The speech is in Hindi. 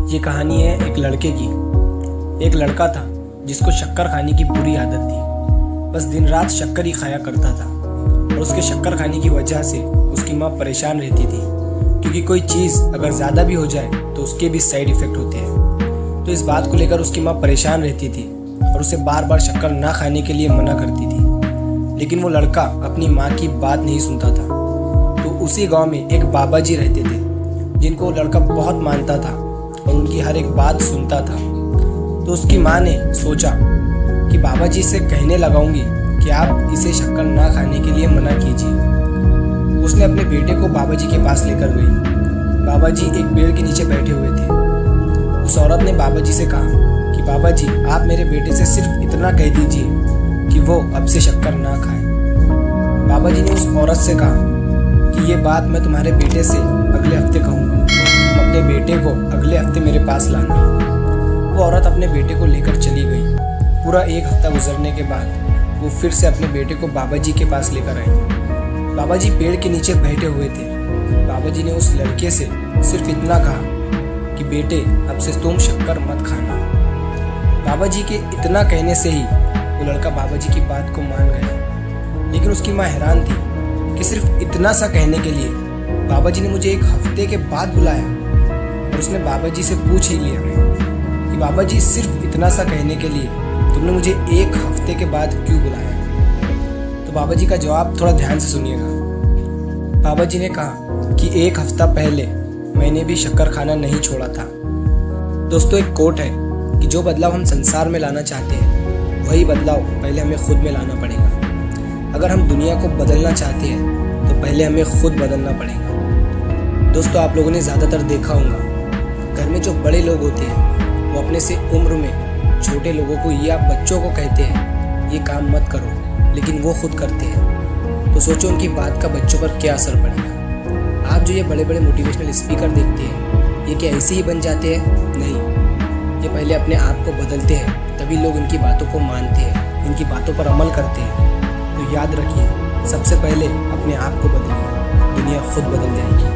ये कहानी है एक लड़के की। एक लड़का था जिसको शक्कर खाने की बुरी आदत थी। बस दिन रात शक्कर ही खाया करता था और उसके शक्कर खाने की वजह से उसकी माँ परेशान रहती थी, क्योंकि कोई चीज़ अगर ज़्यादा भी हो जाए तो उसके भी साइड इफ़ेक्ट होते हैं। तो इस बात को लेकर उसकी माँ परेशान रहती थी और उसे बार बार शक्कर ना खाने के लिए मना करती थी। लेकिन वो लड़का अपनी माँ की बात नहीं सुनता था। तो उसी गांव में एक बाबा जी रहते थे जिनको वो लड़का बहुत मानता था और उनकी हर एक बात सुनता था। तो उसकी माँ ने सोचा कि बाबा जी से कहने लगाऊंगी कि आप इसे शक्कर ना खाने के लिए मना कीजिए। उसने अपने बेटे को बाबा जी के पास लेकर गई। बाबा जी एक पेड़ के नीचे बैठे हुए थे। उस औरत ने बाबा जी से कहा कि बाबा जी, आप मेरे बेटे से सिर्फ इतना कह दीजिए कि वो अब से शक्कर ना खाए। बाबा जी ने उस औरत से कहा कि ये बात मैं तुम्हारे बेटे से अगले हफ्ते कहूँगा, तुम अपने बेटे को अगले हफ्ते मेरे पास लाना। वो औरत अपने बेटे को लेकर चली गई। पूरा एक हफ्ता गुजरने के बाद वो फिर से अपने बेटे को बाबा जी के पास लेकर आई। बाबा जी पेड़ के नीचे बैठे हुए थे। बाबा जी ने उस लड़के से सिर्फ इतना कहा कि बेटे, अब से तुम शक्कर मत खाना। बाबा जी के इतना कहने से ही वो लड़का बाबा जी की बात को मान गया। लेकिन उसकी माँ हैरान थी कि सिर्फ इतना सा कहने के लिए बाबा जी ने मुझे एक हफ्ते के बाद बुलाया। और उसने बाबा जी से पूछ ही लिया कि बाबा जी, सिर्फ इतना सा कहने के लिए तुमने मुझे एक हफ्ते के बाद क्यों बुलाया? तो बाबा जी का जवाब थोड़ा ध्यान से सुनिएगा। बाबा जी ने कहा कि एक हफ्ता पहले मैंने भी शक्कर खाना नहीं छोड़ा था। दोस्तों, एक कोट है कि जो बदलाव हम संसार में लाना चाहते हैं वही बदलाव पहले हमें खुद में लाना पड़ेगा। अगर हम दुनिया को बदलना चाहते हैं तो पहले हमें खुद बदलना पड़ेगा। दोस्तों, आप लोगों ने ज़्यादातर देखा होगा, घर में जो बड़े लोग होते हैं वो अपने से उम्र में छोटे लोगों को या बच्चों को कहते हैं ये काम मत करो, लेकिन वो खुद करते हैं। तो सोचो उनकी बात का बच्चों पर क्या असर पड़ेगा। आप जो ये बड़े बड़े मोटिवेशनल स्पीकर देखते हैं, ये क्या ऐसे ही बन जाते हैं? नहीं, ये पहले अपने आप को बदलते हैं, तभी लोग इनकी बातों को मानते हैं, इनकी बातों पर अमल करते हैं। तो याद रखिए, सबसे पहले अपने आप को बदलिए, दुनिया खुद बदल जाएगी।